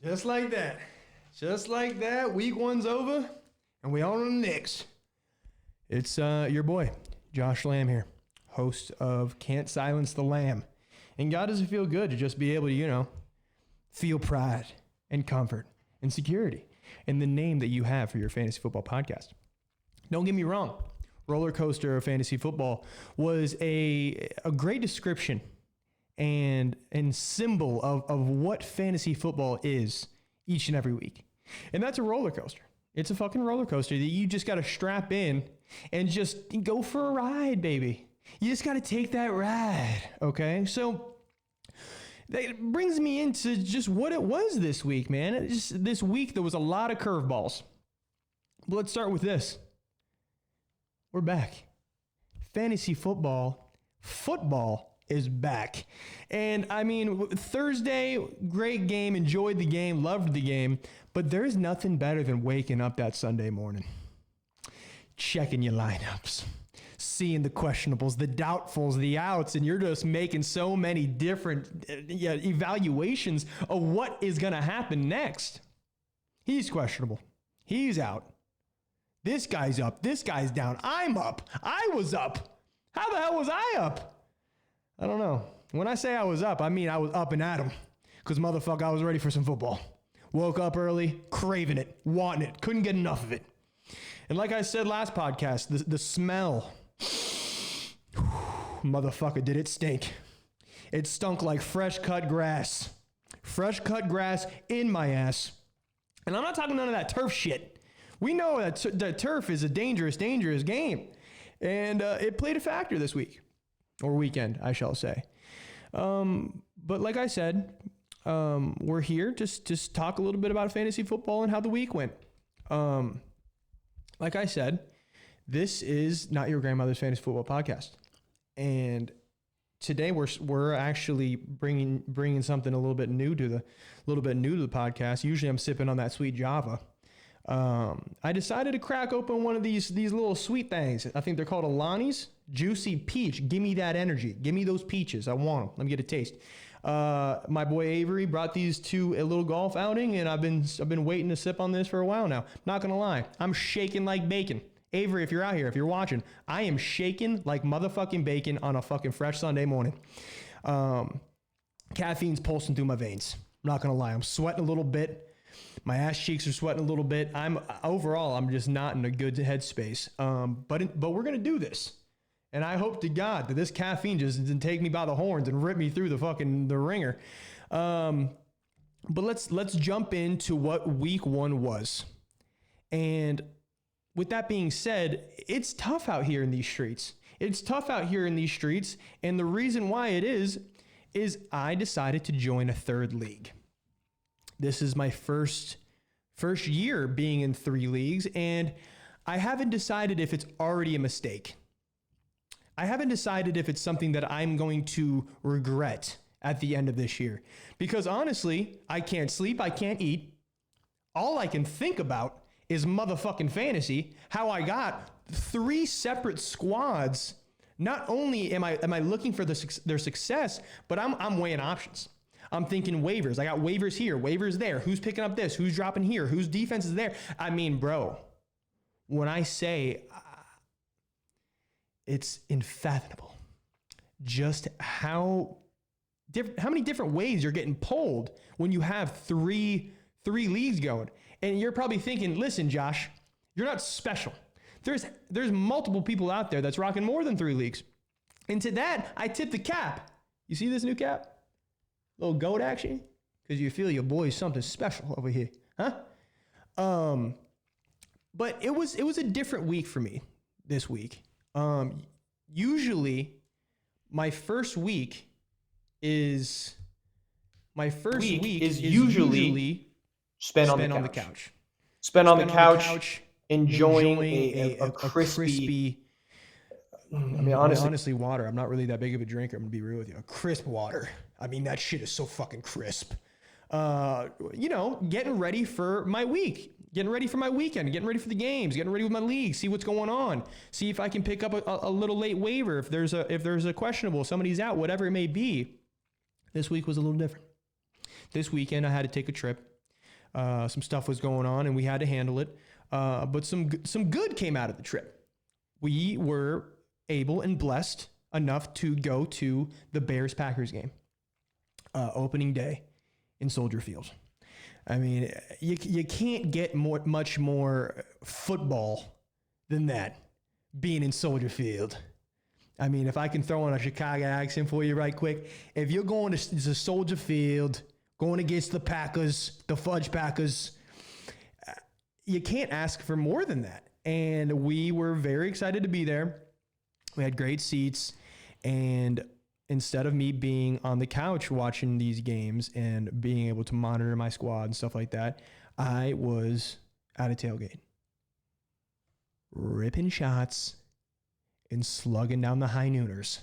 Just like that. Just like that. Week one's over, and we on to the next. It's your boy, Josh Lamb here, host of Can't Silence the Lamb. And God, does it feel good to just be able to, feel pride and comfort and security in the name that you have for your fantasy football podcast. Don't get me wrong. Roller coaster of fantasy football was a great description and symbol of what fantasy football is each and every week. And that's a roller coaster. It's a fucking roller coaster that you just got to strap in and just go for a ride, baby. You just got to take that ride, okay? So that brings me into just what it was this week, man. This week, there was a lot of curveballs. But let's start with this. We're back. Fantasy football is back. And I mean, Thursday, great game, enjoyed the game, loved the game, but there's nothing better than waking up that Sunday morning, checking your lineups, seeing the questionables, the doubtfuls, the outs, and you're just making so many different evaluations of what is going to happen next. He's questionable. He's out. This guy's up. This guy's down. I'm up. I was up. How the hell was I up? I don't know. When I say I was up, I mean I was up and at 'em. Because, motherfucker, I was ready for some football. Woke up early, craving it, wanting it, couldn't get enough of it. And like I said last podcast, the smell, motherfucker, did it stink. It stunk like fresh cut grass. Fresh cut grass in my ass. And I'm not talking none of that turf shit. We know that turf is a dangerous, dangerous game. And it played a factor this week. Or weekend, I shall say. But like I said, we're here just talk a little bit about fantasy football and how the week went. Like I said, this is Not Your Grandmother's Fantasy Football Podcast. And today we're actually bringing something a little bit new to the podcast. Usually I'm sipping on that sweet Java. I decided to crack open one of these little sweet things. I think they're called Alani's Juicy Peach. Give me that energy. Give me those peaches. I want them. Let me get a taste. My boy Avery brought these to a little golf outing, and I've been waiting to sip on this for a while now. Not gonna lie, I'm shaking like bacon. Avery, if you're out here, if you're watching, I am shaking like motherfucking bacon on a fucking fresh Sunday morning. Caffeine's pulsing through my veins. I'm not gonna lie, I'm sweating a little bit. My ass cheeks are sweating a little bit. I'm just not in a good headspace. But we're gonna do this, and I hope to God that this caffeine just didn't take me by the horns and rip me through the ringer. But let's jump into what week one was. And with that being said, it's tough out here in these streets. And the reason why it is I decided to join a third league. This is my first year being in 3 leagues, and I haven't decided if it's already a mistake. I haven't decided if it's something that I'm going to regret at the end of this year. Because honestly, I can't sleep, I can't eat. All I can think about is motherfucking fantasy, how I got 3 separate squads. Not only am I looking for their success, but I'm weighing options. I'm thinking waivers. I got waivers here, waivers there. Who's picking up this? Who's dropping here? Whose defense is there? I mean, bro, when I say it's unfathomable just how many different ways you're getting pulled when you have three leagues going. And you're probably thinking, listen, Josh, you're not special. There's multiple people out there that's rocking more than 3 leagues. And to that, I tip the cap. You see this new cap? Little goat action? Because you feel your boy's something special over here. Huh? But it was a different week for me this week. Usually my first week is usually spent on the couch. Spent on the couch enjoying a crispy. I mean, honestly, water. I'm not really that big of a drinker. I'm gonna be real with you. A crisp water. I mean, that shit is so fucking crisp. Getting ready for my week, getting ready for my weekend, getting ready for the games, getting ready with my league, see what's going on, see if I can pick up a little late waiver if there's a questionable, somebody's out, whatever it may be. This week was a little different. This weekend, I had to take a trip Some stuff was going on, and we had to handle it. But some good came out of the trip. We were able and blessed enough to go to the Bears-Packers game, opening day in Soldier Field. I mean, you can't get much more football than that, being in Soldier Field. I mean, if I can throw on a Chicago accent for you right quick, if you're going to Soldier Field, going against the Packers, the Fudge Packers, you can't ask for more than that. And we were very excited to be there. We had great seats. And instead of me being on the couch watching these games and being able to monitor my squad and stuff like that, I was at a tailgate, ripping shots and slugging down the high nooners.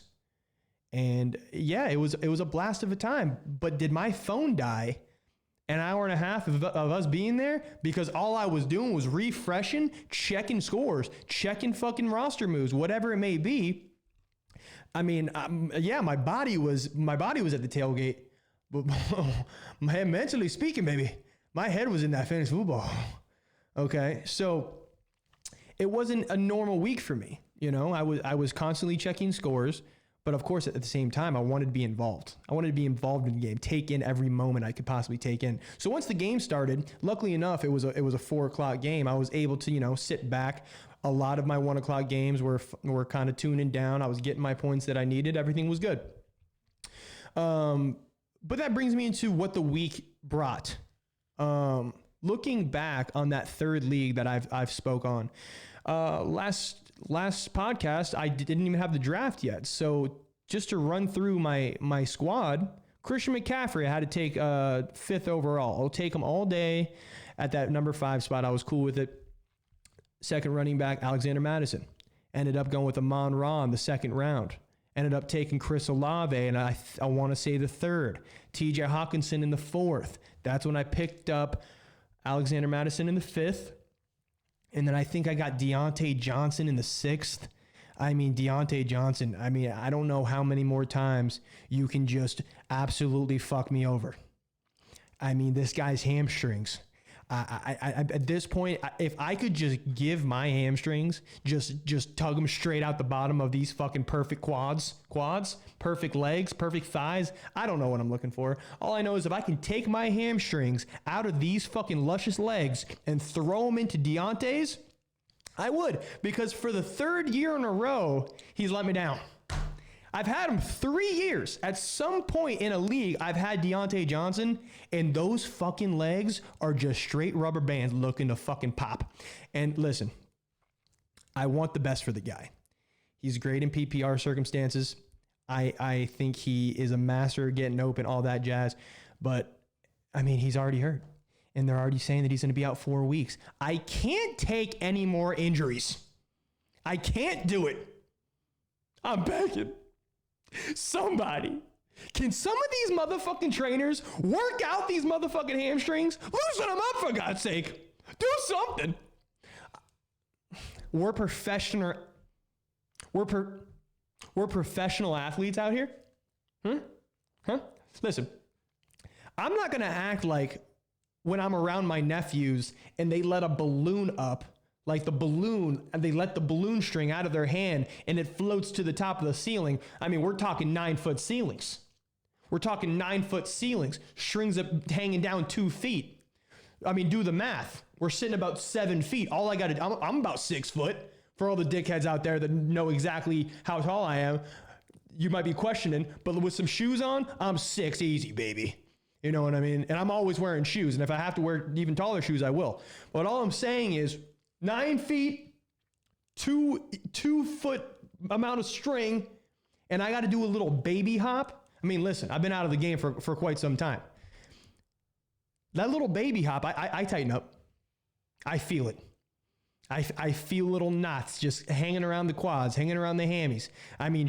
And yeah, it was a blast of a time. But did my phone die an hour and a half of us being there? Because all I was doing was refreshing, checking scores, checking fucking roster moves, whatever it may be. I mean, yeah, my body was at the tailgate, but mentally speaking, baby, my head was in that fantasy football. Okay, so it wasn't a normal week for me. You know, I was constantly checking scores, but of course, at the same time, I wanted to be involved. I wanted to be involved in the game, take in every moment I could possibly take in. So once the game started, luckily enough, it was a 4:00 game. I was able to, sit back. A lot of my 1:00 games were kind of tuning down. I was getting my points that I needed. Everything was good. But that brings me into what the week brought. Looking back on that third league that I've spoke on, last podcast, I didn't even have the draft yet. So just to run through my squad, Christian McCaffrey, I had to take 5th overall. I'll take him all day at that number 5 spot. I was cool with it. Second running back, Alexander Mattison. Ended up going with Amon Ra in the 2nd round. Ended up taking Chris Olave, and I want to say the 3rd. TJ Hawkinson in the 4th. That's when I picked up Alexander Mattison in the 5th. And then I think I got Deontay Johnson in the 6th. I mean, Deontay Johnson, I don't know how many more times you can just absolutely fuck me over. I mean, this guy's hamstrings. I at this point, if I could just give my hamstrings, just tug them straight out the bottom of these fucking perfect quads, perfect legs, perfect thighs. I don't know what I'm looking for. All I know is if I can take my hamstrings out of these fucking luscious legs and throw them into Deontay's, I would, because for the 3rd year in a row, he's let me down. I've had him 3 years. At some point in a league, I've had Deontay Johnson, and those fucking legs are just straight rubber bands looking to fucking pop. And listen, I want the best for the guy. He's great in PPR circumstances. I think he is a master at getting open, all that jazz. But, he's already hurt. And they're already saying that he's going to be out 4 weeks. I can't take any more injuries. I can't do it. I'm begging. Somebody, can some of these motherfucking trainers work out these motherfucking hamstrings? Loosen them up, for God's sake. Do something. We're professional athletes out here. Huh? Listen, I'm not going to act like when I'm around my nephews and they let a balloon up, like the balloon, and they let the balloon string out of their hand and it floats to the top of the ceiling. We're talking 9-foot ceilings. We're talking 9-foot ceilings, strings up hanging down 2 feet. Do the math. We're sitting about 7 feet. All I got to do, I'm about 6 foot. For all the dickheads out there that know exactly how tall I am, you might be questioning, but with some shoes on, I'm 6 easy, baby. You know what I mean? And I'm always wearing shoes. And if I have to wear even taller shoes, I will. But all I'm saying is, 9 feet, 2 foot amount of string, and I got to do a little baby hop. Listen, I've been out of the game for quite some time. That little baby hop, I tighten up. I feel it. I feel little knots just hanging around the quads, hanging around the hammies.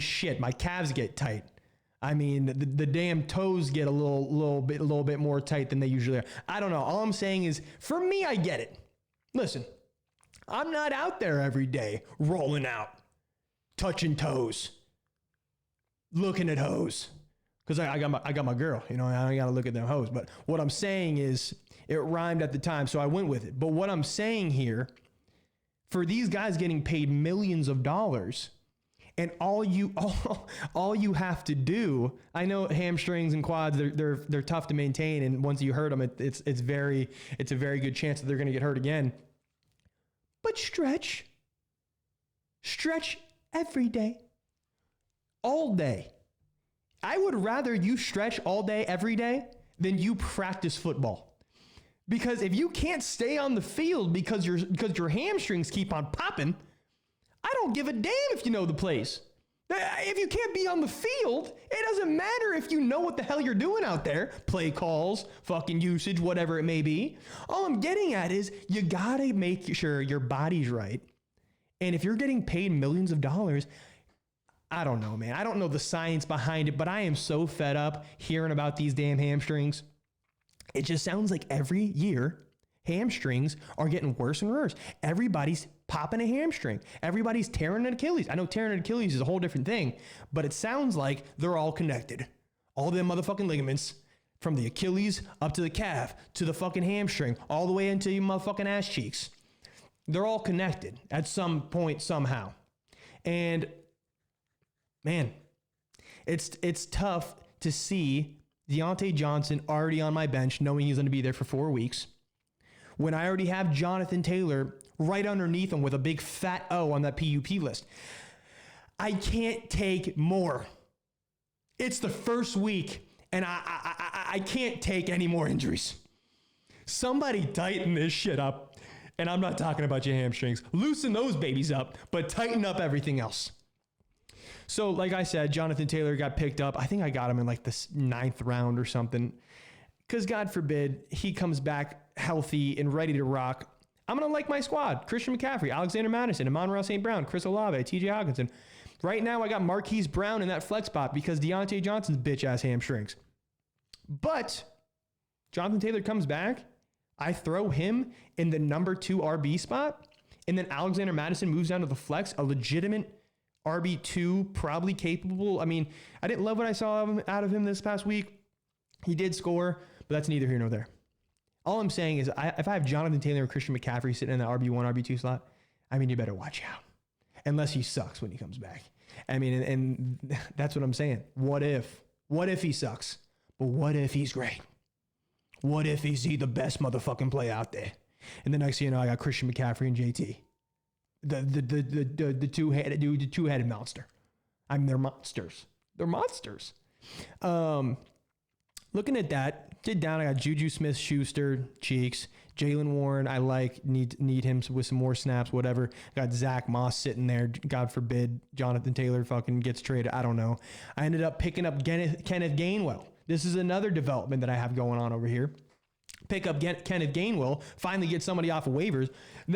Shit, my calves get tight. The damn toes get a little bit more tight than they usually are. I don't know. All I'm saying is, for me, I get it. Listen. I'm not out there every day rolling out, touching toes, looking at hoes, because I got my girl, you know, I don't got to look at them hoes. But what I'm saying is it rhymed at the time, so I went with it. But what I'm saying here, for these guys getting paid millions of dollars, and all you have to do, I know hamstrings and quads, they're tough to maintain, and once you hurt them, it's a very good chance that they're going to get hurt again. But stretch every day, all day. I would rather you stretch all day, every day, than you practice football. Because if you can't stay on the field because your hamstrings keep on popping, I don't give a damn if you know the plays. If you can't be on the field, it doesn't matter if you know what the hell you're doing out there. Play calls, fucking usage, whatever it may be. All I'm getting at is you gotta make sure your body's right. And if you're getting paid millions of dollars, I don't know, man. I don't know the science behind it, but I am so fed up hearing about these damn hamstrings. It just sounds like every year, hamstrings are getting worse and worse. Everybody's popping a hamstring. Everybody's tearing an Achilles. I know tearing an Achilles is a whole different thing, but it sounds like they're all connected. All them motherfucking ligaments, from the Achilles up to the calf, to the fucking hamstring, all the way into your motherfucking ass cheeks. They're all connected at some point, somehow. And man, it's tough to see Deontay Johnson already on my bench, knowing he's going to be there for 4 weeks, when I already have Jonathan Taylor right underneath him with a big fat O on that PUP list. I can't take more. It's the first week, and I can't take any more injuries. Somebody tighten this shit up, and I'm not talking about your hamstrings. Loosen those babies up, but tighten up everything else. So, like I said, Jonathan Taylor got picked up. I think I got him in like the 9th round or something. Because God forbid he comes back healthy and ready to rock. I'm going to like my squad. Christian McCaffrey, Alexander Mattison, Amon-Ra St. Brown, Chris Olave, TJ Hawkinson. Right now, I got Marquise Brown in that flex spot because Deontay Johnson's bitch-ass hamstrings. But Jonathan Taylor comes back. I throw him in the number 2 RB spot. And then Alexander Mattison moves down to the flex, a legitimate RB2, probably capable. I mean, I didn't love what I saw out of him this past week. He did score, but that's neither here nor there. All I'm saying is if I have Jonathan Taylor or Christian McCaffrey sitting in the RB1, RB2 slot, I mean, you better watch out. Unless he sucks when he comes back. I mean, and that's what I'm saying. What if he sucks? But what if he's great? What if he's the best motherfucking play out there? And the next thing you know, I got Christian McCaffrey and JT. The two-headed monster. I mean, they're monsters. They're monsters. Looking at that, get down. I got Juju Smith-Schuster, cheeks. Jaylen Warren, I like. Need him with some more snaps, whatever. Got Zach Moss sitting there. God forbid Jonathan Taylor fucking gets traded. I don't know. I ended up picking up Kenneth Gainwell. This is another development that I have going on over here. Pick up Kenneth Gainwell, finally get somebody off of waivers.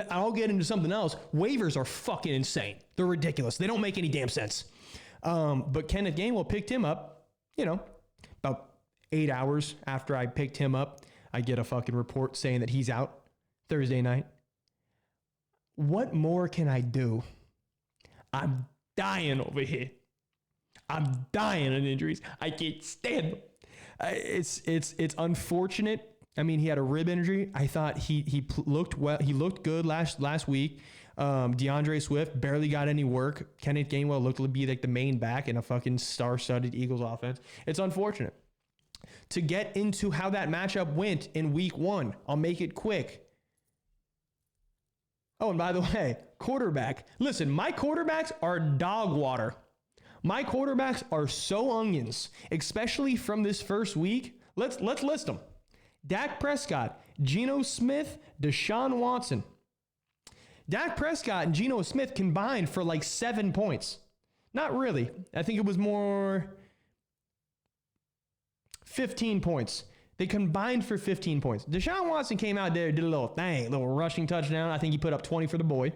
I'll get into something else. Waivers are fucking insane. They're ridiculous. They don't make any damn sense. But Kenneth Gainwell picked him up, about 8 hours after I picked him up. I get a fucking report saying that he's out Thursday night. What more can I do? I'm dying over here. I'm dying on injuries. I can't stand them. It's unfortunate. I mean, he had a rib injury. I thought he looked well. He looked good last week. DeAndre Swift barely got any work. Kenneth Gainwell looked to be like the main back in a fucking star-studded Eagles offense. It's unfortunate. To get into how that matchup went in week 1, I'll make it quick. Oh, and by the way, quarterback. Listen, my quarterbacks are dog water. My quarterbacks are so onions, especially from this first week. Let's list them. Dak Prescott, Geno Smith, Deshaun Watson. Dak Prescott and Geno Smith combined for like 7 points. Not really. I think it was more 15 points. They combined for 15 points. Deshaun Watson came out there, did a little thing, a little rushing touchdown. I think he put up 20 for the boy.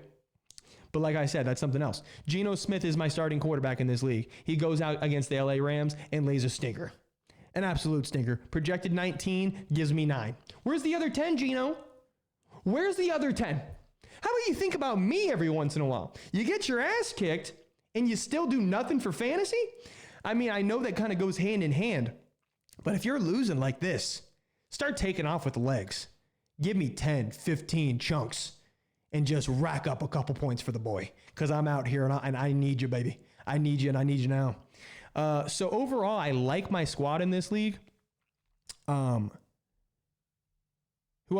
But like I said, that's something else. Geno Smith is my starting quarterback in this league. He goes out against the LA Rams and lays a stinker. An absolute stinker. Projected 19, gives me 9. Where's the other 10, Geno? Where's the other 10? How about you think about me every once in a while? You get your ass kicked and you still do nothing for fantasy? I mean, I know that kind of goes hand in hand, but if you're losing like this, start taking off with the legs. Give me 10, 15 chunks and just rack up a couple points for the boy, because I'm out here and I need you, baby. I need you, and I need you now. So overall, I like my squad in this league. Who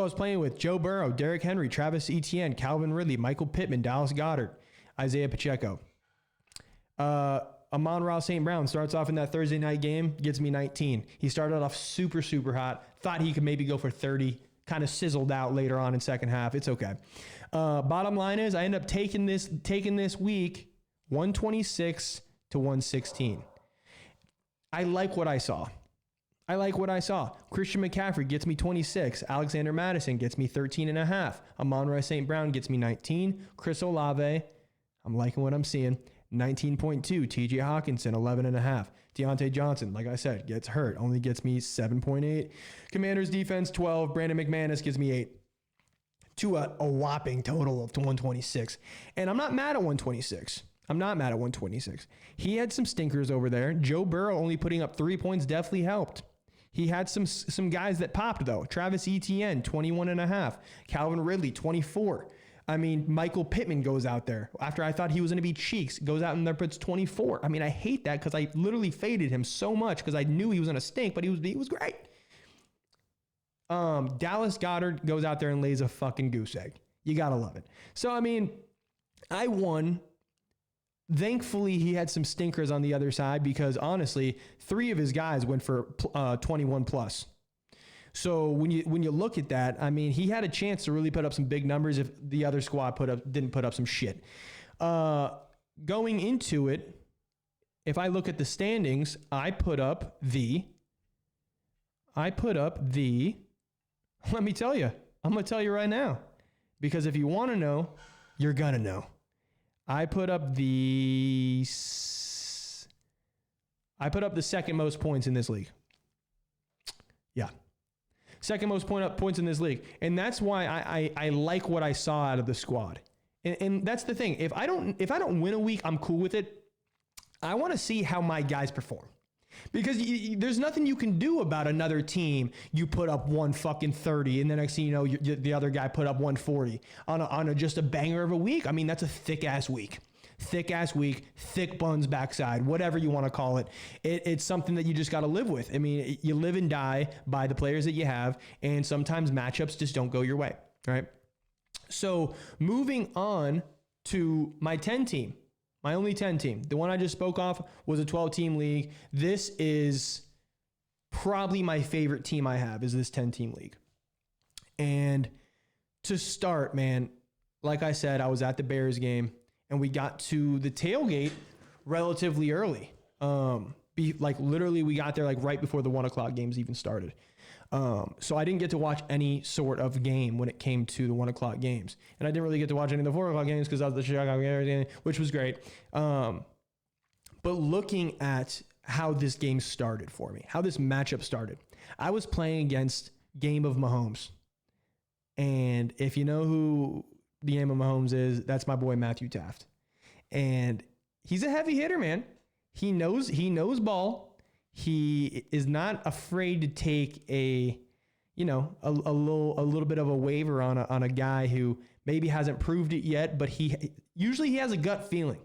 I was playing with: Joe Burrow, Derrick Henry, Travis Etienne, Calvin Ridley, Michael Pittman, Dallas Goedert, Isaiah Pacheco. Amon-Ra St. Brown starts off in that Thursday night game, gets me 19. He started off super, super hot. Thought he could maybe go for 30. Kind of sizzled out later on in second half. It's okay. Bottom line is, I end up taking this week 126 to 116. I like what I saw. Christian McCaffrey gets me 26. Alexander Mattison gets me 13.5. Amon-Ra St. Brown gets me 19. Chris Olave, I'm liking what I'm seeing, 19.2. TJ Hawkinson, 11.5. Deontay Johnson, like I said, gets hurt, only gets me 7.8. Commanders defense, 12. Brandon McManus gives me 8. To a whopping total of 126. And I'm not mad at 126. He had some stinkers over there. Joe Burrow only putting up 3 points definitely helped. He had some guys that popped, though. Travis Etienne, 21.5. Calvin Ridley, 24. I mean, Michael Pittman goes out there. After I thought he was going to be cheeks, goes out and there puts 24. I mean, I hate that because I literally faded him so much because I knew he was going to stink, but he was great. Dallas Goedert goes out there and lays a fucking goose egg. You got to love it. So, I mean, I won. Thankfully, he had some stinkers on the other side because, honestly, 3 of his guys went for 21 plus. So when you look at that, I mean, he had a chance to really put up some big numbers if the other squad didn't put up some shit. Going into it, if I look at the standings, I put up the, let me tell you, I'm going to tell you right now, because if you want to know, you're going to know. I put up the second most points in this league. Yeah. Second most points in this league. And that's why I like what I saw out of the squad. And that's the thing. If I don't win a week, I'm cool with it. I want to see how my guys perform. Because there's nothing you can do about another team. You put up 130, and the next thing you know, the other guy put up 140 on just a banger of a week. I mean, that's a thick ass week, thick buns backside, whatever you want to call it. It's something that you just got to live with. I mean, you live and die by the players that you have, and sometimes matchups just don't go your way, right? So moving on to my 10 team. My only 10 team. The one I just spoke off was a 12-team league. This is probably my favorite team I have, is this 10-team league. And to start, man, like I said, I was at the Bears game, and we got to the tailgate relatively early. Literally, we got there like right before the 1 o'clock games even started. So I didn't get to watch any sort of game when it came to the 1 o'clock games. And I didn't really get to watch any of the 4 o'clock games because I was the Chicago game, which was great. But looking at how this game started for me, how this matchup started, I was playing against Game of Mahomes. And if you know who the Game of Mahomes is, that's my boy Matthew Taft. And he's a heavy hitter, man. He knows ball. He is not afraid to take a little bit of a waiver on a guy who maybe hasn't proved it yet, but he usually has a gut feeling.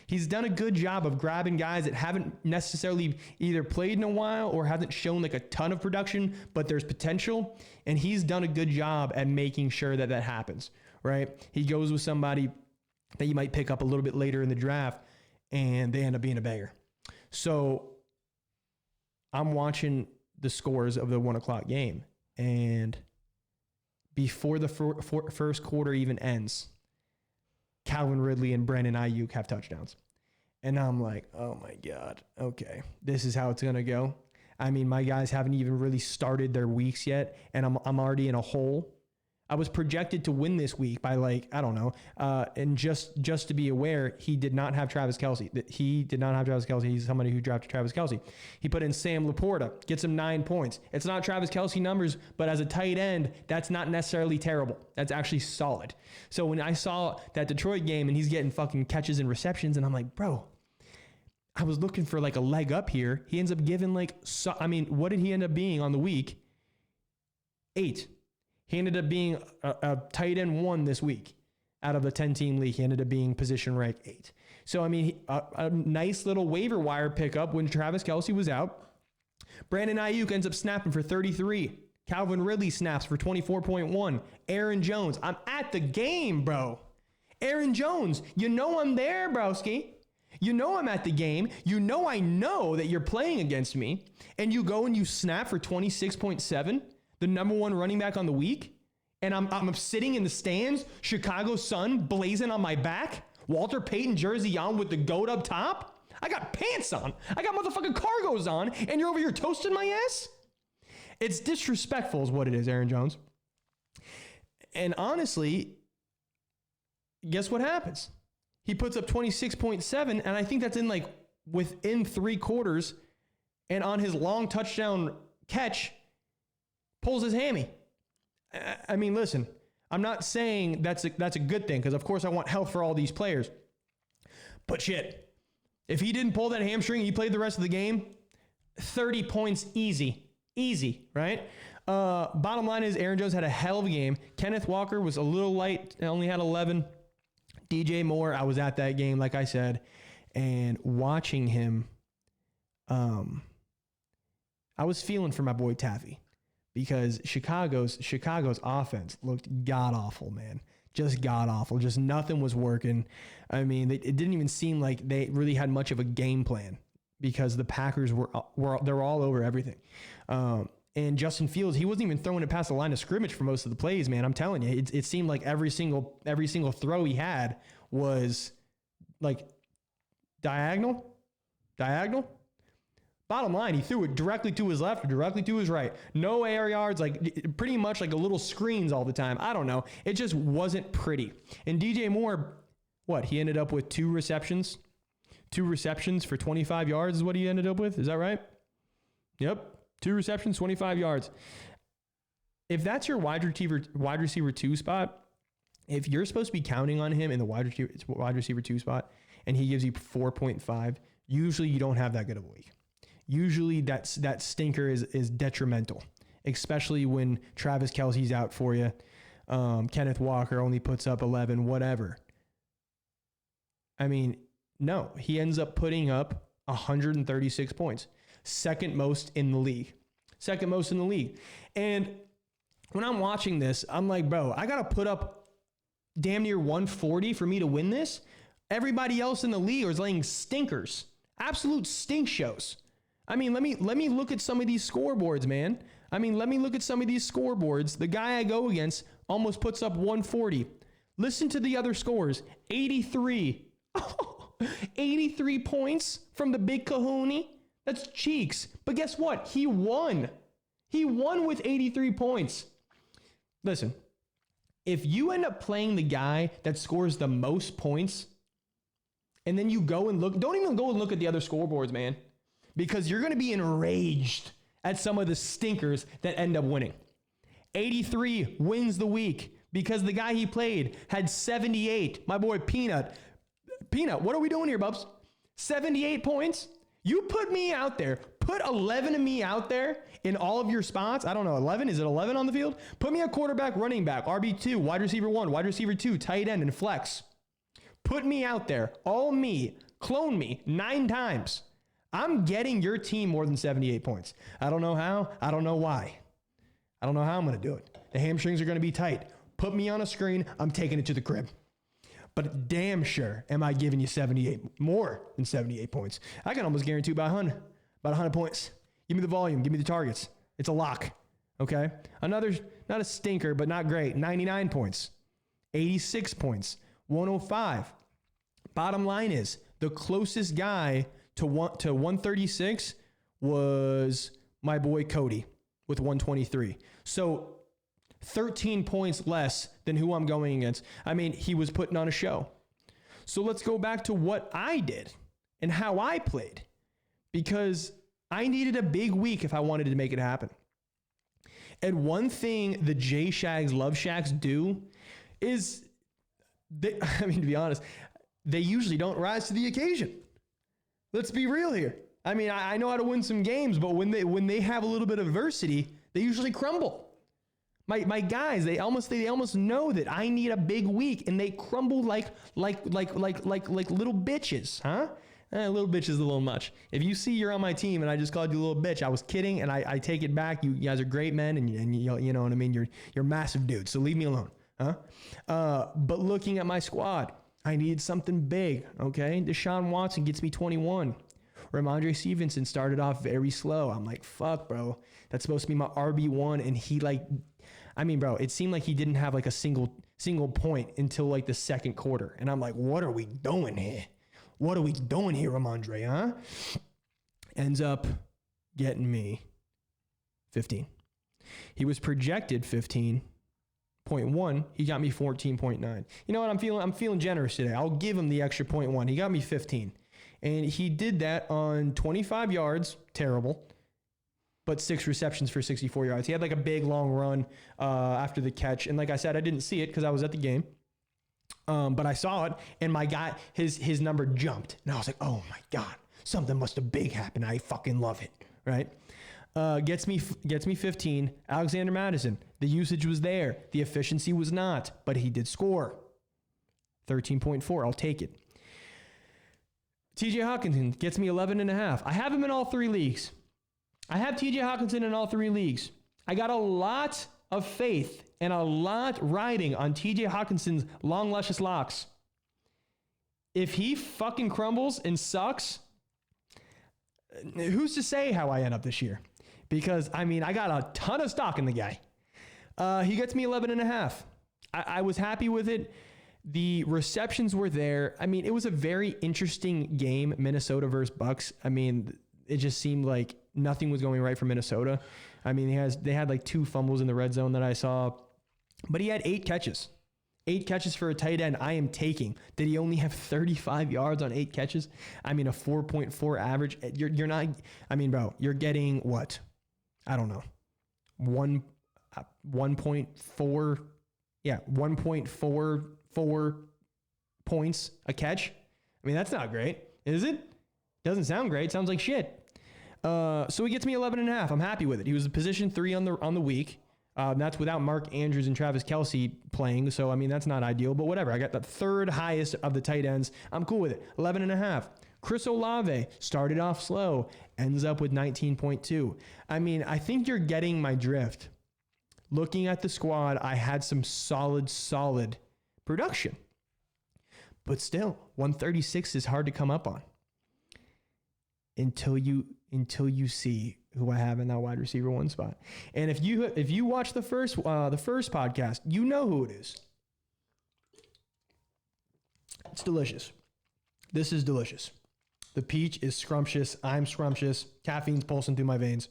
He's done a good job of grabbing guys that haven't necessarily either played in a while or hasn't shown like a ton of production, but there's potential, and he's done a good job at making sure that happens, right? He goes with somebody that you might pick up a little bit later in the draft, and they end up being a banger. So I'm watching the scores of the 1 o'clock game, and before the first quarter even ends, Calvin Ridley and Brandon Ayuk have touchdowns. And I'm like, oh my God, okay, this is how it's going to go. I mean, my guys haven't even really started their weeks yet, and I'm already in a hole. I was projected to win this week by and just to be aware, he did not have Travis Kelce. He did not have Travis Kelce. He's somebody who drafted Travis Kelce. He put in Sam Laporta, gets him 9 points. It's not Travis Kelce numbers, but as a tight end, that's not necessarily terrible. That's actually solid. So when I saw that Detroit game and he's getting fucking catches and receptions, and I'm like, bro, I was looking for like a leg up here. He ends up giving what did he end up being on the week? 8. He ended up being a tight end 1 this week. Out of the 10-team league, he ended up being position rank 8. So, I mean, a nice little waiver wire pickup when Travis Kelce was out. Brandon Ayuk ends up snapping for 33. Calvin Ridley snaps for 24.1. Aaron Jones, I'm at the game, bro. Aaron Jones, you know I'm there, broski. You know I'm at the game. You know I know that you're playing against me. And you go and you snap for 26.7, the number 1 running back on the week. And I'm sitting in the stands, Chicago sun blazing on my back, Walter Payton jersey on with the goat up top. I got pants on. I got motherfucking cargos on, and you're over here toasting my ass? It's disrespectful is what it is, Aaron Jones. And honestly, guess what happens? He puts up 26.7, and I think that's within 3 quarters, and on his long touchdown catch, pulls his hammy. I mean, listen, I'm not saying that's a good thing, because of course I want health for all these players. But shit, if he didn't pull that hamstring, he played the rest of the game, 30 points easy, right? Bottom line is Aaron Jones had a hell of a game. Kenneth Walker was a little light, only had 11. DJ Moore, I was at that game, like I said, and watching him, I was feeling for my boy Taffy. Because Chicago's offense looked god-awful, man. Just god-awful. Just nothing was working. I mean, it didn't even seem like they really had much of a game plan because the Packers they were all over everything. And Justin Fields, he wasn't even throwing it past the line of scrimmage for most of the plays, man. I'm telling you, it seemed like every single throw he had was like diagonal. Bottom line, he threw it directly to his left or directly to his right. No air yards, pretty much like a little screens all the time. I don't know. It just wasn't pretty. And DJ Moore, he ended up with 2 receptions? 2 receptions for 25 yards is what he ended up with. Is that right? Yep. 2 receptions, 25 yards. If that's your wide receiver 2 spot, if you're supposed to be counting on him in the wide receiver 2 spot and he gives you 4.5, usually you don't have that good of a week. Usually that stinker is detrimental, especially when Travis Kelce's out for you. Kenneth Walker only puts up 11, whatever. I mean, no, he ends up putting up 136 points. Second most in the league. And when I'm watching this, I'm like, bro, I got to put up damn near 140 for me to win this. Everybody else in the league is laying stinkers. Absolute stink shows. I mean, let me look at some of these scoreboards, man. The guy I go against almost puts up 140. Listen to the other scores. 83. 83 points from the big kahuna. That's cheeks. But guess what? He won. He won with 83 points. Listen, if you end up playing the guy that scores the most points, and then you go and look, don't even go and look at the other scoreboards, man. Because you're going to be enraged at some of the stinkers that end up winning. 83 wins the week because the guy he played had 78. My boy Peanut, what are we doing here, Bubs? 78 points? You put me out there. Put 11 of me out there in all of your spots. I don't know, 11? Is it 11 on the field? Put me a quarterback, running back, RB2, wide receiver 1, wide receiver 2, tight end, and flex. Put me out there. All me. Clone me 9 times. I'm getting your team more than 78 points. I don't know how. I don't know why. I don't know how I'm going to do it. The hamstrings are going to be tight. Put me on a screen. I'm taking it to the crib. But damn sure am I giving you more than 78 points. I can almost guarantee about 100 points. Give me the volume. Give me the targets. It's a lock. Okay? Another, not a stinker, but not great. 99 points. 86 points. 105. Bottom line is the closest guy to 136 was my boy Cody with 123. So 13 points less than who I'm going against. I mean, he was putting on a show. So let's go back to what I did and how I played, because I needed a big week if I wanted to make it happen. And one thing the J Shags Love Shacks do is, to be honest, they usually don't rise to the occasion. Let's be real here. I mean, I know how to win some games, but when they have a little bit of adversity, they usually crumble. My guys, they almost know that I need a big week, and they crumble like little bitches, huh? Little bitch is a little much. If you see you're on my team and I just called you a little bitch, I was kidding, and I take it back. You guys are great men, and you know what I mean. You're massive dudes, so leave me alone, huh? But looking at my squad, I need something big. Okay, Deshaun Watson gets me 21. Ramondre Stevenson started off very slow. I'm like, fuck, bro. That's supposed to be my RB1, and he bro, it seemed like he didn't have like a single point until like the second quarter, and I'm like, what are we doing here? What are we doing here, Ramondre, huh? Ends up getting me 15. He was projected 15.1. He got me 14.9. You know what? I'm feeling generous today. I'll give him the extra 0.1. He got me 15. And he did that on 25 yards. Terrible. But 6 receptions for 64 yards. He had like a big long run after the catch. And like I said, I didn't see it because I was at the game. But I saw it, and my guy, his number jumped, and I was like, "Oh my God, something must have big happened." I fucking love it, right? Gets me 15. Alexander Madison, the usage was there, the efficiency was not, but he did score. 13.4, I'll take it. TJ Hockenson gets me 11.5. I have him in all 3 leagues. I have TJ Hockenson in all 3 leagues. I got a lot of faith and a lot riding on TJ Hawkinson's long, luscious locks. If he fucking crumbles and sucks, who's to say how I end up this year? Because, I mean, I got a ton of stock in the guy. He gets me 11.5. I was happy with it. The receptions were there. I mean, it was a very interesting game, Minnesota versus Bucks. I mean, it just seemed like nothing was going right for Minnesota. I mean, they had like 2 fumbles in the red zone that I saw. But he had 8 catches. 8 catches for a tight end I am taking. Did he only have 35 yards on 8 catches? I mean, a 4.4 average. You're not, I mean, bro, you're getting what? I don't know. 1.4, yeah, 1.44 points a catch. I mean, that's not great, is it? Doesn't sound great. Sounds like shit. So he gets me 11.5. I'm happy with it. He was position 3 on the week. That's without Mark Andrews and Travis Kelce playing. So, I mean, that's not ideal, but whatever. I got the 3rd highest of the tight ends. I'm cool with it. 11.5. Chris Olave started off slow, ends up with 19.2. I mean, I think you're getting my drift. Looking at the squad, I had some solid production. But still, 136 is hard to come up on. Until you see who I have in that wide receiver 1 spot. And if you watch the first podcast, you know who it is. It's delicious. This is delicious. The peach is scrumptious. I'm scrumptious. Caffeine's pulsing through my veins.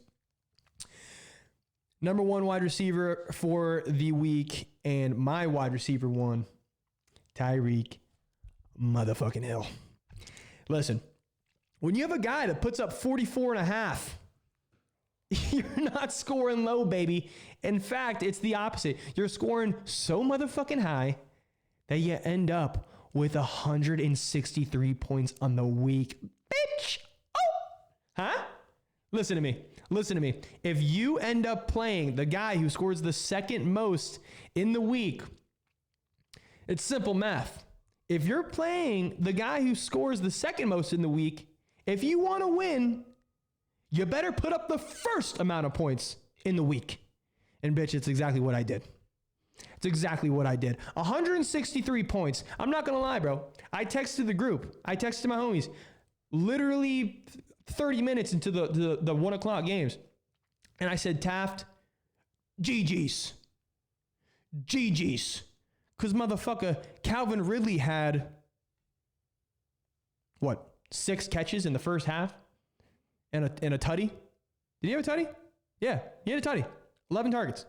Number 1 wide receiver for the week, and my wide receiver 1, Tyreek motherfucking Hill. Listen, when you have a guy that puts up 44.5, you're not scoring low, baby. In fact, it's the opposite. You're scoring so motherfucking high that you end up with 163 points on the week. Bitch! Oh! Huh? Listen to me. If you end up playing the guy who scores the second most in the week, it's simple math. If you're playing the guy who scores the second most in the week, if you want to win, you better put up the first amount of points in the week. And bitch, it's exactly what I did. 163 points. I'm not going to lie, bro. I texted the group. I texted my homies literally 30 minutes into the 1 o'clock games. And I said, Taft, GG's. Because motherfucker, Calvin Ridley had, 6 catches in the first half? And a tutty? Did he have a tutty? Yeah, he had a tutty. 11 targets.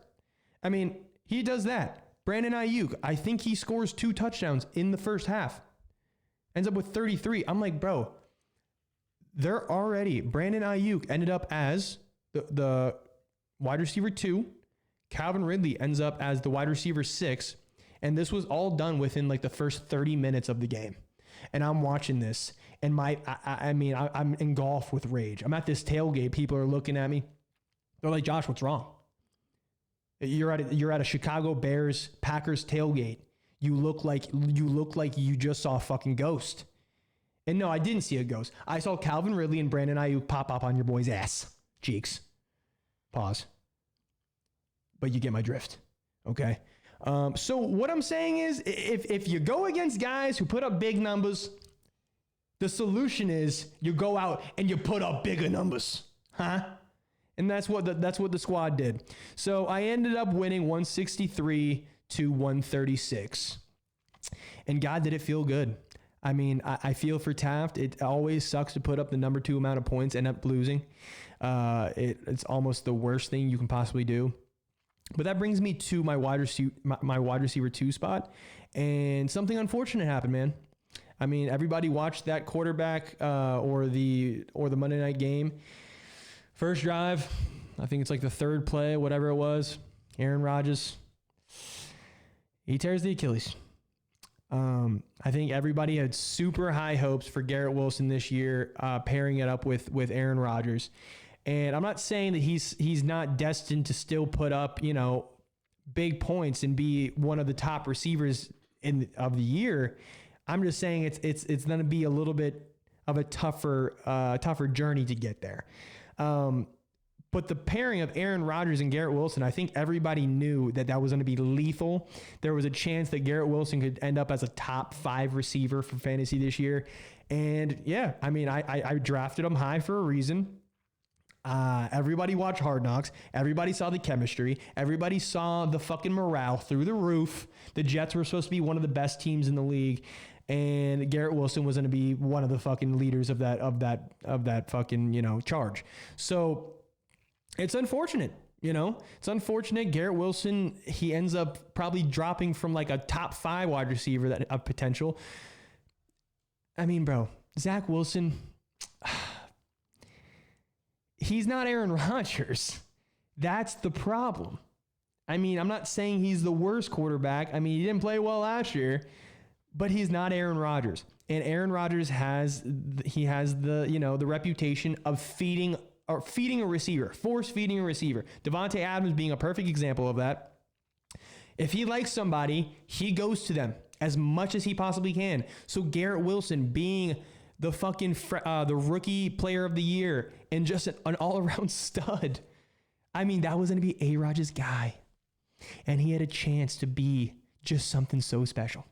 I mean, he does that. Brandon Ayuk, I think he scores 2 touchdowns in the first half. Ends up with 33. I'm like, bro, Brandon Ayuk ended up as the wide receiver 2. Calvin Ridley ends up as the wide receiver 6. And this was all done within like the first 30 minutes of the game. and I'm watching this, and I'm engulfed with rage. I'm at this tailgate. People are looking at me. They're like, Josh, what's wrong? You're at a Chicago Bears Packers tailgate. You look like you just saw a fucking ghost. And no, I didn't see a ghost. I saw Calvin Ridley and Brandon Ayuk pop up on your boy's ass cheeks. Pause. But you get my drift. Okay. So what I'm saying is, if you go against guys who put up big numbers, the solution is you go out and you put up bigger numbers, huh? And that's what the squad did. So I ended up winning 163 to 136, and God, did it feel good. I mean, I feel for Taft. It always sucks to put up the number 2 amount of points, end up losing. It's almost the worst thing you can possibly do. But that brings me to my wide receiver 2 spot, and something unfortunate happened, man. I mean, everybody watched that quarterback or the Monday night game. First drive, I think it's like the third play, whatever it was. Aaron Rodgers, he tears the Achilles. I think everybody had super high hopes for Garrett Wilson this year, pairing it up with Aaron Rodgers. And I'm not saying that he's not destined to still put up, big points and be one of the top receivers of the year. I'm just saying it's going to be a little bit of a tougher journey to get there. But the pairing of Aaron Rodgers and Garrett Wilson, I think everybody knew that was going to be lethal. There was a chance that Garrett Wilson could end up as a top 5 receiver for fantasy this year. And yeah, I mean, I drafted him high for a reason. Everybody watched Hard Knocks. Everybody saw the chemistry. Everybody saw the fucking morale through the roof. The Jets were supposed to be one of the best teams in the league, and Garrett Wilson was going to be one of the fucking leaders of that fucking charge. So it's unfortunate. It's unfortunate. Garrett Wilson, he ends up probably dropping from like a top 5 wide receiver that of potential. I mean, bro, Zach Wilson. He's not Aaron Rodgers. That's the problem. I mean, I'm not saying he's the worst quarterback. I mean, he didn't play well last year, but he's not Aaron Rodgers. And Aaron Rodgers has the reputation of feeding a receiver, force feeding a receiver. Devontae Adams being a perfect example of that. If he likes somebody, he goes to them as much as he possibly can. So Garrett Wilson being the fucking the rookie player of the year and just an all-around stud. I mean, that was going to be A-Rod's guy. And he had a chance to be just something so special.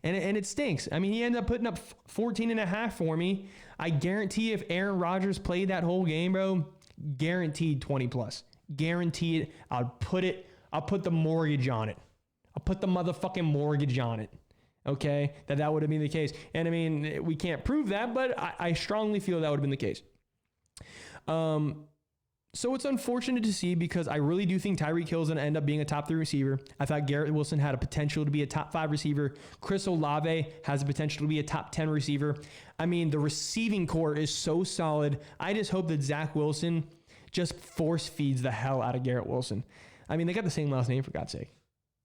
And it stinks. I mean, he ended up putting up 14.5 for me. I guarantee if Aaron Rodgers played that whole game, bro, guaranteed 20 plus. Guaranteed. I'll put the mortgage on it. I'll put the motherfucking mortgage on it. Okay, that would have been the case. And I mean, we can't prove that, but I strongly feel that would have been the case. So it's unfortunate to see because I really do think Tyreek Hill is going to end up being a top 3 receiver. I thought Garrett Wilson had a potential to be a top 5 receiver. Chris Olave has a potential to be a top 10 receiver. I mean, the receiving core is so solid. I just hope that Zach Wilson just force feeds the hell out of Garrett Wilson. I mean, they got the same last name, for God's sake.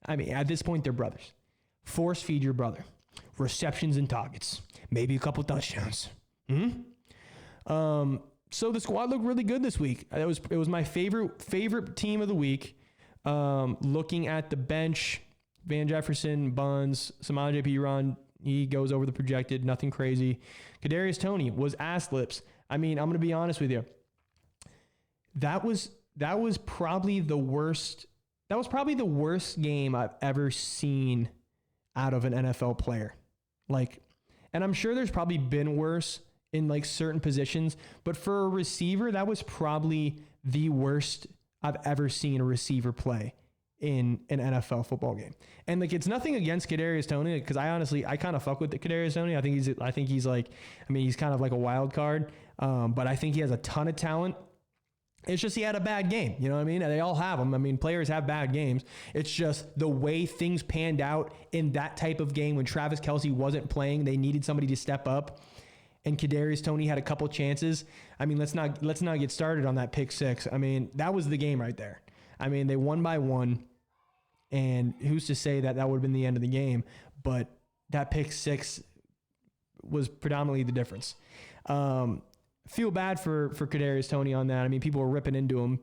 I mean, at this point, they're brothers. Force feed your brother. Receptions and targets. Maybe a couple touchdowns. So the squad looked really good this week. It was my favorite team of the week. Looking at the bench, Van Jefferson, Buns, Samaje Perine, he goes over the projected, nothing crazy. Kadarius Toney was ass lips. I mean, I'm going to be honest with you. That was probably the worst. That was probably the worst game I've ever seen out of an NFL player. And I'm sure there's probably been worse in like certain positions, but for a receiver, that was probably the worst I've ever seen a receiver play in an NFL football game. And like, it's nothing against Kadarius Toney, because I kind of fuck with the Kadarius Toney. I think he's kind of like a wild card. But I think he has a ton of talent. It's just he had a bad game. You know what I mean? And they all have them. I mean, players have bad games. It's just the way things panned out in that type of game when Travis Kelce wasn't playing. They needed somebody to step up. And Kadarius Toney had a couple chances. I mean, let's not get started on that pick 6. I mean, that was the game right there. I mean, they won by 1. And who's to say that would have been the end of the game? But that pick 6 predominantly the difference. Feel bad for Kadarius Toney on that. I mean, people were ripping into him.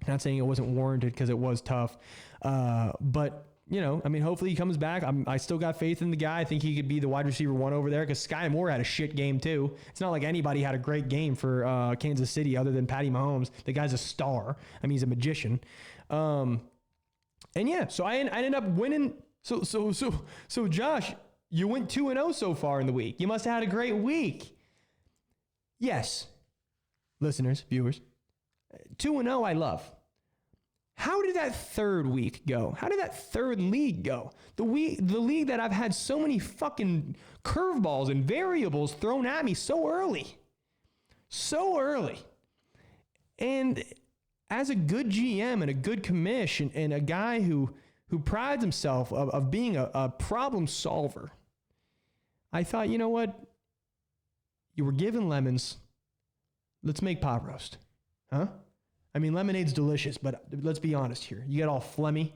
Not saying it wasn't warranted because it was tough, but I mean, hopefully he comes back. I still got faith in the guy. I think he could be the wide receiver 1 over there because Sky Moore had a shit game too. It's not like anybody had a great game for Kansas City other than Patty Mahomes. The guy's a star. I mean, he's a magician. So I ended up winning. So Josh, you went 2-0 so far in the week. You must have had a great week. Yes, listeners, viewers, 2-0 I love. How did that third week go? How did that third league go? The league that I've had so many fucking curveballs and variables thrown at me so early. And as a good GM and a good commish and a guy who prides himself of being a problem solver, I thought, you know what? You were given lemons. Let's make pot roast. Huh? I mean, lemonade's delicious, but let's be honest here. You get all phlegmy,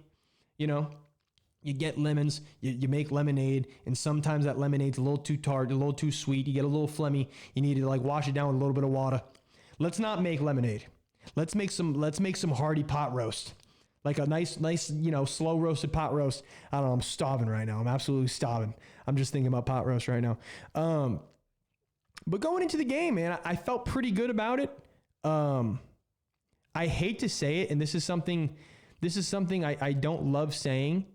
you get lemons, you make lemonade, and sometimes that lemonade's a little too tart, a little too sweet. You get a little phlegmy. You need to wash it down with a little bit of water. Let's not make lemonade. Let's make some hearty pot roast. Like a nice, slow roasted pot roast. I don't know. I'm starving right now. I'm absolutely starving. I'm just thinking about pot roast right now. But going into the game, man, I felt pretty good about it. I hate to say it, and this is something I don't love saying,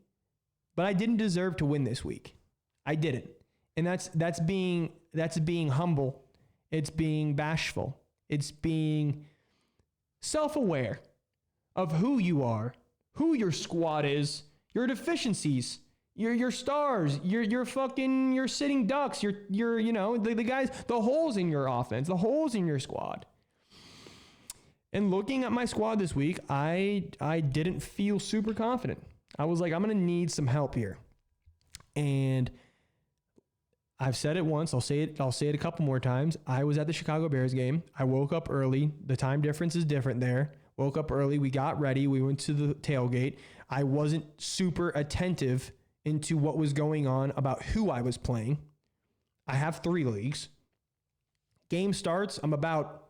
but I didn't deserve to win this week. I didn't. And that's being humble. It's being bashful. It's being self-aware of who you are, who your squad is, your deficiencies, your stars, your sitting ducks, the guys, the holes in your offense, the holes in your squad. And looking at my squad this week, I didn't feel super confident. I was like, I'm going to need some help here. And I've said it once. I'll say it a couple more times. I was at the Chicago Bears game. I woke up early. The time difference is different there. Woke up early. We got ready. We went to the tailgate. I wasn't super attentive into what was going on about who I was playing. I have 3 leagues. Game starts. I'm about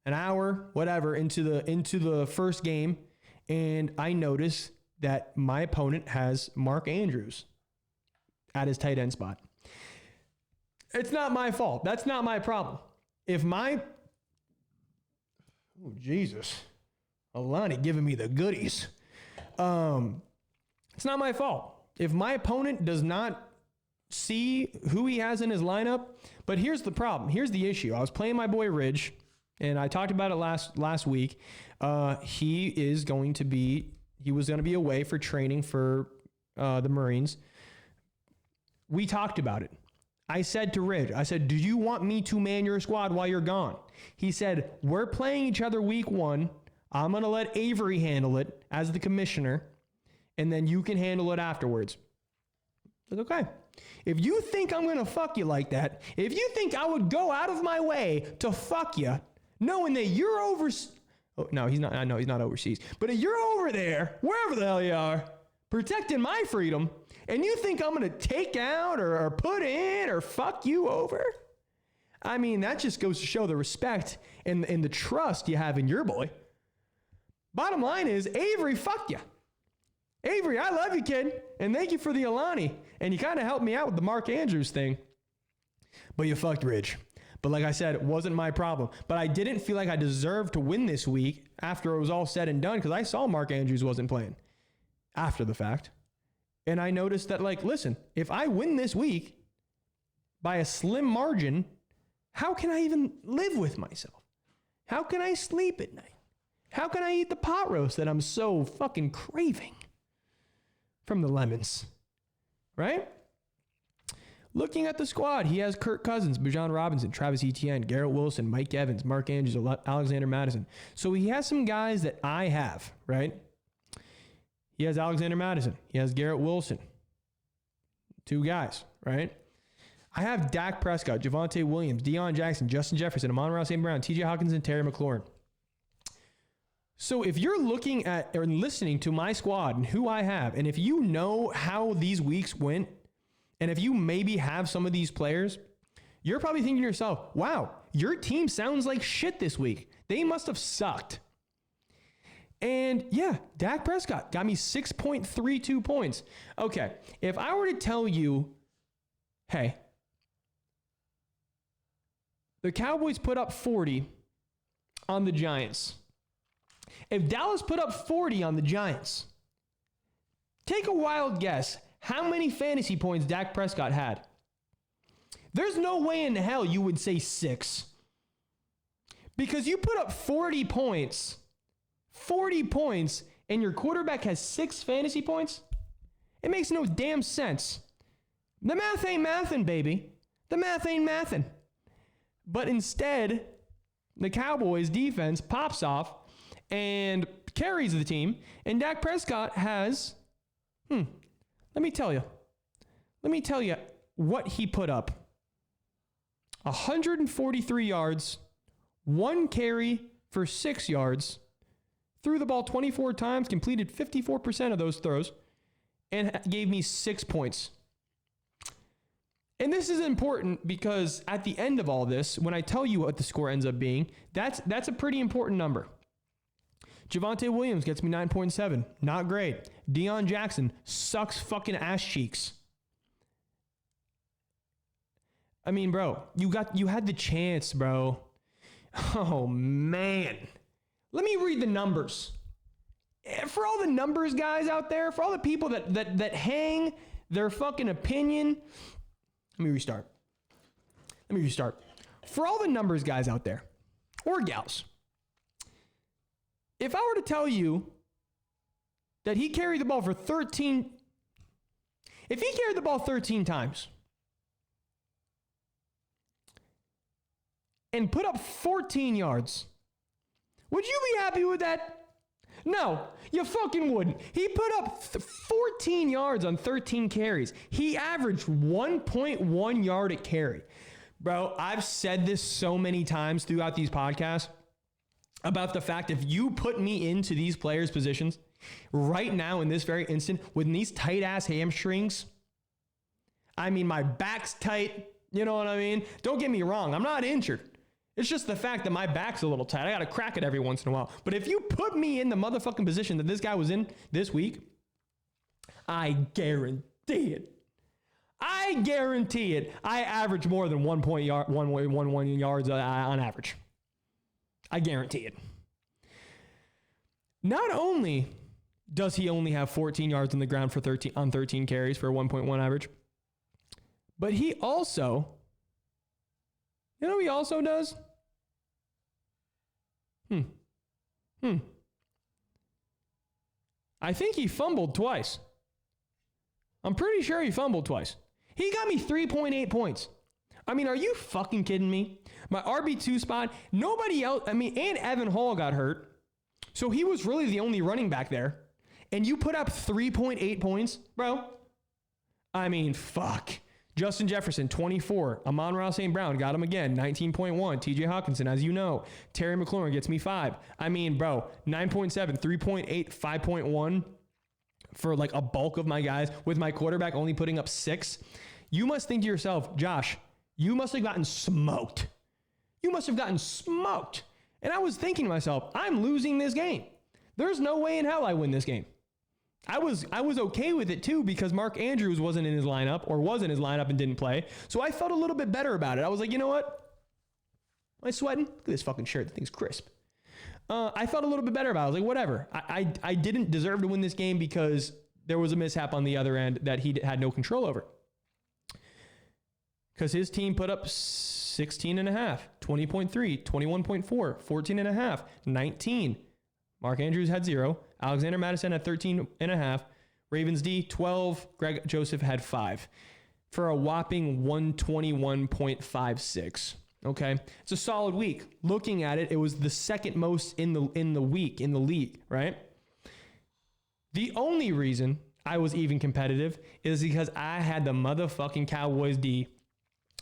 an hour, whatever, into the first game, and I notice that my opponent has Mark Andrews at his tight end spot. It's not my fault. That's not my problem. Jesus, Alani giving me the goodies. It's not my fault. If my opponent does not see who he has in his lineup, but here's the problem. Here's the issue. I was playing my boy Ridge. And I talked about it last week. He was going to be away for training for the Marines. We talked about it. I said to Ridge, do you want me to man your squad while you're gone? He said, we're playing each other week 1. I'm going to let Avery handle it as the commissioner, and then you can handle it afterwards. I said, okay. If you think I'm going to fuck you like that, if you think I would go out of my way to fuck you, knowing that you're overseas. Oh, no, he's not. I know he's not overseas. But if you're over there, wherever the hell you are, protecting my freedom, and you think I'm going to take out or put in or fuck you over? I mean, that just goes to show the respect and the trust you have in your boy. Bottom line is, Avery fucked you. Avery, I love you, kid. And thank you for the Alani. And you kind of helped me out with the Mark Andrews thing. But you fucked Ridge. But like I said, it wasn't my problem. But I didn't feel like I deserved to win this week after it was all said and done because I saw Mark Andrews wasn't playing after the fact. And I noticed that, listen, if I win this week by a slim margin, how can I even live with myself? How can I sleep at night? How can I eat the pot roast that I'm so fucking craving from the lemons? Right? Looking at the squad, he has Kirk Cousins, Bijan Robinson, Travis Etienne, Garrett Wilson, Mike Evans, Mark Andrews, Alexander Madison. So he has some guys that I have, right? He has Alexander Madison. He has Garrett Wilson. 2 guys, right? I have Dak Prescott, Javonte Williams, Deion Jackson, Justin Jefferson, Amon-Ra St. Brown, TJ Hawkins, and Terry McLaurin. So if you're looking at or listening to my squad and who I have, and if you know how these weeks went, And if you maybe have some of these players, you're probably thinking to yourself, wow, your team sounds like shit this week. They must have sucked. And yeah, Dak Prescott got me 6.32 points. Okay, if I were to tell you, hey, the Cowboys put up 40 on the Giants. If Dallas put up 40 on the Giants, take a wild guess how many fantasy points Dak Prescott had. There's no way in hell you would say 6. Because you put up 40 points, and your quarterback has 6 fantasy points? It makes no damn sense. The math ain't mathin', baby. The math ain't mathin'. But instead, the Cowboys defense pops off and carries the team, and Dak Prescott has, let me tell you what he put up. 143 yards, 1 carry for 6 yards, threw the ball 24 times, completed 54% of those throws, and gave me 6 points. And this is important because at the end of all this, when I tell you what the score ends up being, that's a pretty important number. Javonte Williams gets me 9.7. Not great. Deion Jackson sucks fucking ass cheeks. I mean, bro, you had the chance, bro. Oh, man. Let me read the numbers. For all the numbers guys out there, for all the people that hang their fucking opinion. Let me restart. For all the numbers guys out there, or gals, if I were to tell you that he carried the ball for 13, if he carried the ball 13 times and put up 14 yards, would you be happy with that? No, you fucking wouldn't. He put up 14 yards on 13 carries. He averaged 1.1 yard a carry. Bro, I've said this so many times throughout these podcasts about the fact if you put me into these players' positions right now in this very instant with these tight-ass hamstrings, I mean, my back's tight, you know what I mean? Don't get me wrong, I'm not injured. It's just the fact that my back's a little tight. I got to crack it every once in a while. But if you put me in the motherfucking position that this guy was in this week, I guarantee it. I average more than 1.1 yards on average. I guarantee it. Not only does he only have 14 yards on the ground for 13 carries for a 1.1 average, but he also, you know what he also does? I think he fumbled twice. I'm pretty sure he fumbled twice. He got me 3.8 points. I mean, are you fucking kidding me? My RB2 spot, nobody else, and Evan Hall got hurt. So he was really the only running back there. And you put up 3.8 points, bro. I mean, fuck. Justin Jefferson, 24. Amon-Ra St. Brown, got him again, 19.1. TJ Hawkinson, as you know. Terry McLaurin gets me 5. I mean, bro, 9.7, 3.8, 5.1 for like a bulk of my guys, with my quarterback only putting up 6. You must think to yourself, Josh, you must have gotten smoked. And I was thinking to myself, I'm losing this game. There's no way in hell I win this game. I was okay with it too because Mark Andrews wasn't in his lineup and didn't play. So I felt a little bit better about it. I was like, you know what? Am I sweating? Look at this fucking shirt. The thing's crisp. I felt a little bit better about it. I was like, whatever. I didn't deserve to win this game because there was a mishap on the other end that he had no control over. Because his team put up 16.5, 20.3, 21.4, 14.5, 19. Mark Andrews had 0. Alexander Mattison had 13.5. Ravens D, 12. Greg Joseph had 5. For a whopping 121.56. Okay? It's a solid week. Looking at it, it was the second most in the league, right? The only reason I was even competitive is because I had the motherfucking Cowboys D.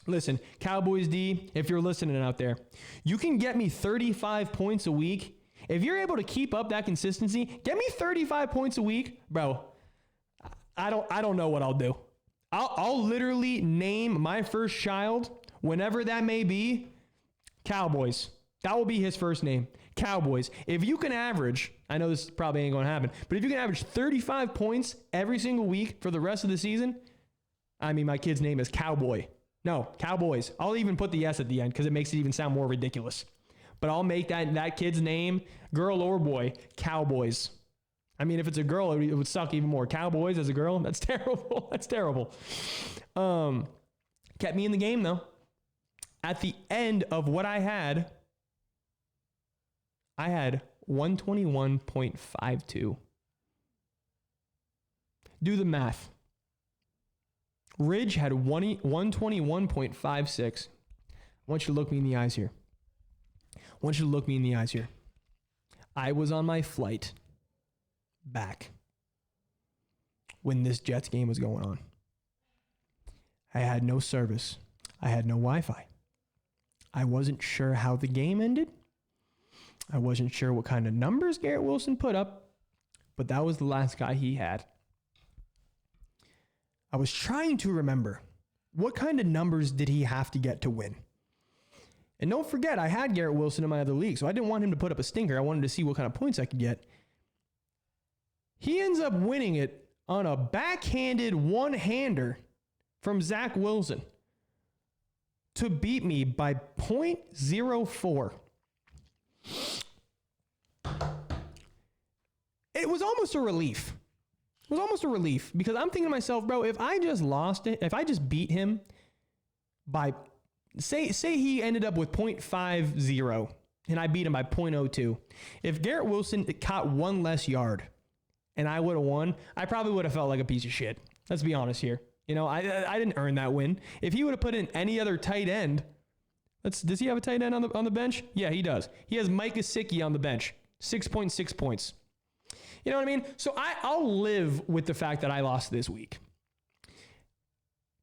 Listen, Cowboys D, if you're listening out there, you can get me 35 points a week. If you're able to keep up that consistency, get me 35 points a week, bro. I don't know what I'll do. I'll literally name my first child, whenever that may be, Cowboys. That will be his first name, Cowboys. If you can average, I know this probably ain't going to happen, but if you can average 35 points every single week for the rest of the season, I mean, my kid's name is Cowboy. No, Cowboys. I'll even put the S at the end because it makes it even sound more ridiculous. But I'll make that kid's name, girl or boy, Cowboys. I mean, if it's a girl, it would suck even more. Cowboys as a girl, that's terrible. That's terrible. Kept me in the game, though. At the end of what I had 121.52. Do the math. Ridge had 121.56. I want you to look me in the eyes here. I was on my flight back when this Jets game was going on. I had no service. I had no Wi-Fi. I wasn't sure how the game ended. I wasn't sure what kind of numbers Garrett Wilson put up, but that was the last guy he had. I was trying to remember what kind of numbers did he have to get to win. And don't forget, I had Garrett Wilson in my other league, so I didn't want him to put up a stinker. I wanted to see what kind of points I could get. He ends up winning it on a backhanded one-hander from Zach Wilson to beat me by 0.04. It was almost a relief. Because I'm thinking to myself, bro, if I just beat him by, say he ended up with 0.50 and I beat him by 0.02. If Garrett Wilson caught one less yard and I would have won, I probably would have felt like a piece of shit. Let's be honest here. You know, I didn't earn that win. If he would have put in any other tight end, does he have a tight end on the bench? Yeah, he does. He has Mike Gesicki on the bench, 6.6 points. You know what I mean? So I'll live with the fact that I lost this week.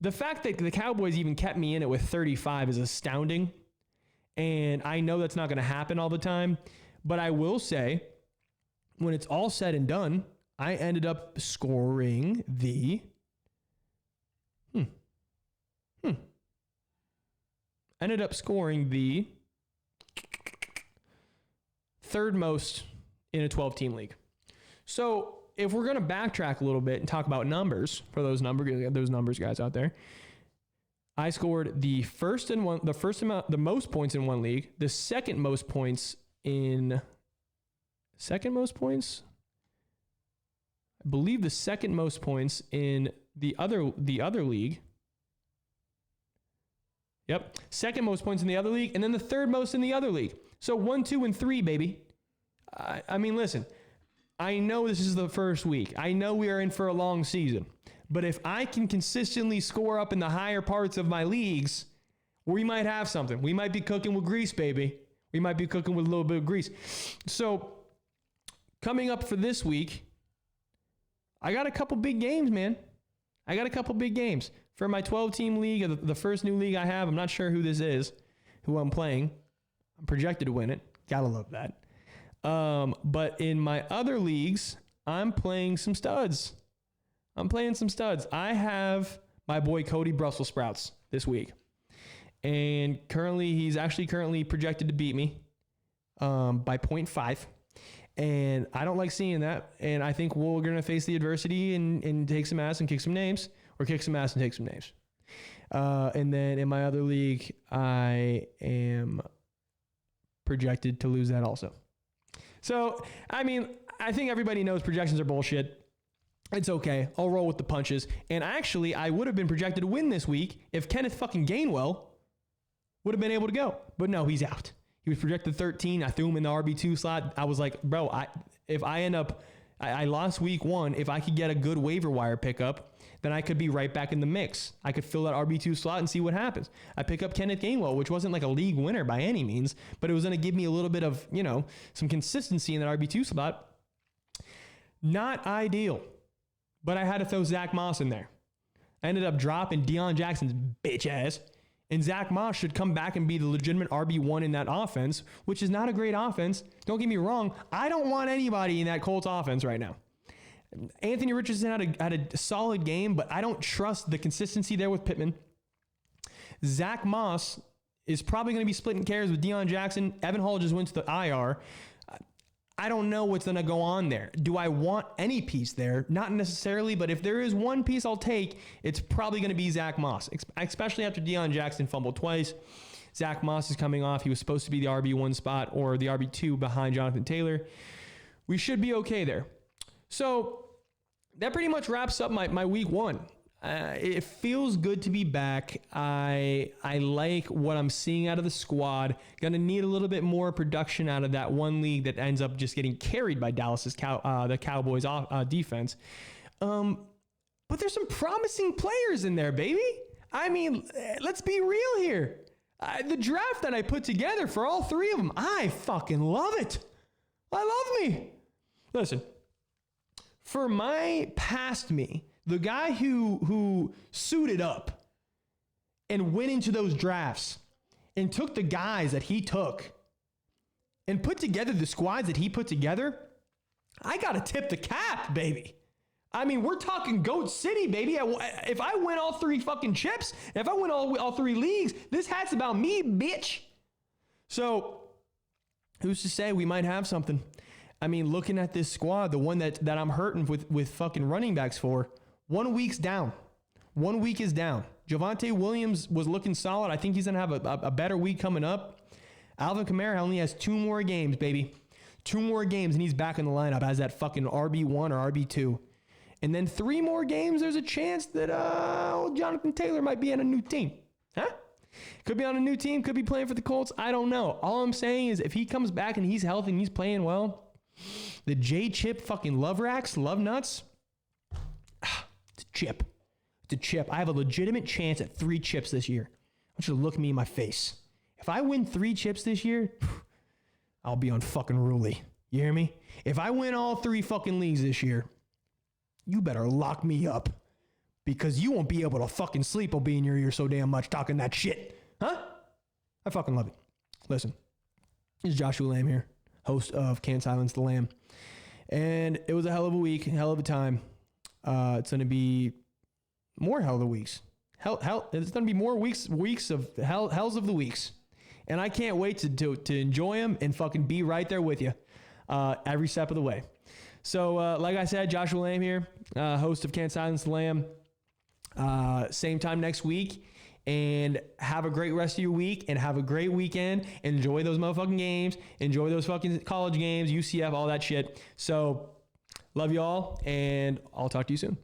The fact that the Cowboys even kept me in it with 35 is astounding. And I know that's not going to happen all the time. But I will say, when it's all said and done, I ended up scoring the... Ended up scoring the third most in a 12-team league. So if we're going to backtrack a little bit and talk about numbers for those numbers guys out there, I scored the most points in one league, the second most points. I believe the second most points in the other league. Yep. Second most points in the other league, and then the third most in the other league. So 1, 2, and 3, baby. I mean, listen, I know this is the first week. I know we are in for a long season. But if I can consistently score up in the higher parts of my leagues, we might have something. We might be cooking with grease, baby. We might be cooking with a little bit of grease. So coming up for this week, I got a couple big games, man. For my 12-team league, the first new league I have. I'm not sure who this is, who I'm playing. I'm projected to win it. Gotta love that. But in my other leagues, I'm playing some studs. I have my boy Cody Brussels Sprouts this week. And he's currently projected to beat me by 0.5. And I don't like seeing that. And I think we're going to face the adversity and take some ass and kick some names. Or kick some ass and take some names. And then in my other league, I am projected to lose that also. So, I mean, I think everybody knows projections are bullshit. It's okay. I'll roll with the punches. And actually, I would have been projected to win this week if Kenneth fucking Gainwell would have been able to go. But no, he's out. He was projected 13. I threw him in the RB2 slot. I was like, bro, I lost week 1. If I could get a good waiver wire pickup, then I could be right back in the mix. I could fill that RB2 slot and see what happens. I pick up Kenneth Gainwell, which wasn't like a league winner by any means, but it was going to give me a little bit of, some consistency in that RB2 slot. Not ideal, but I had to throw Zach Moss in there. I ended up dropping Deion Jackson's bitch ass, and Zach Moss should come back and be the legitimate RB1 in that offense, which is not a great offense. Don't get me wrong. I don't want anybody in that Colts offense right now. Anthony Richardson had a solid game, but I don't trust the consistency there with Pittman. Zach Moss is probably going to be splitting carries with Deion Jackson. Evan Hall just went to the IR. I don't know what's going to go on there. Do I want any piece there? Not necessarily, but if there is one piece I'll take, it's probably going to be Zach Moss, especially after Deion Jackson fumbled twice. Zach Moss is coming off. He was supposed to be the RB1 spot or the RB2 behind Jonathan Taylor. We should be okay there. So that pretty much wraps up my week one. It feels good to be back. I like what I'm seeing out of the squad. Gonna need a little bit more production out of that one league that ends up just getting carried by Dallas's the Cowboys defense. But there's some promising players in there, baby. I mean, let's be real here. The draft that I put together for all three of them, I fucking love it. I love me. Listen, for my past me, the guy who suited up and went into those drafts and took the guys that he took and put together the squads that he put together, I got to tip the cap, baby. I mean, we're talking GOAT City, baby. If I win all three fucking chips, if I win all three leagues, this hat's about me, bitch. So who's to say we might have something? I mean, looking at this squad, the one that I'm hurting with fucking running backs for, 1 week's down. 1 week is down. Javonte Williams was looking solid. I think he's going to have a better week coming up. Alvin Kamara only has 2 more games, baby. 2 more games, and he's back in the lineup as that fucking RB1 or RB2. And then 3 more games, there's a chance that Jonathan Taylor might be on a new team. Huh? Could be on a new team, could be playing for the Colts. I don't know. All I'm saying is if he comes back and he's healthy and he's playing well, the J-Chip fucking love racks, love nuts, it's a chip. It's a chip. I have a legitimate chance at 3 chips this year. I want you to look me in my face. If I win 3 chips this year, I'll be on fucking Ruley. You hear me? If I win all 3 fucking leagues this year, you better lock me up because you won't be able to fucking sleep. I'll be in your ear so damn much talking that shit. Huh? I fucking love it. Listen, this is Joshua Lamb here, host of Can't Silence the Lamb. And it was a hell of a week, hell of a time. It's going to be more hell of the weeks. It's going to be more weeks of hells of the weeks. And I can't wait to enjoy them and fucking be right there with you every step of the way. So, like I said, Joshua Lamb here, host of Can't Silence the Lamb. Same time next week. And have a great rest of your week and have a great weekend. Enjoy those motherfucking games. Enjoy those fucking college games, UCF, all that shit. So, love you all, and I'll talk to you soon.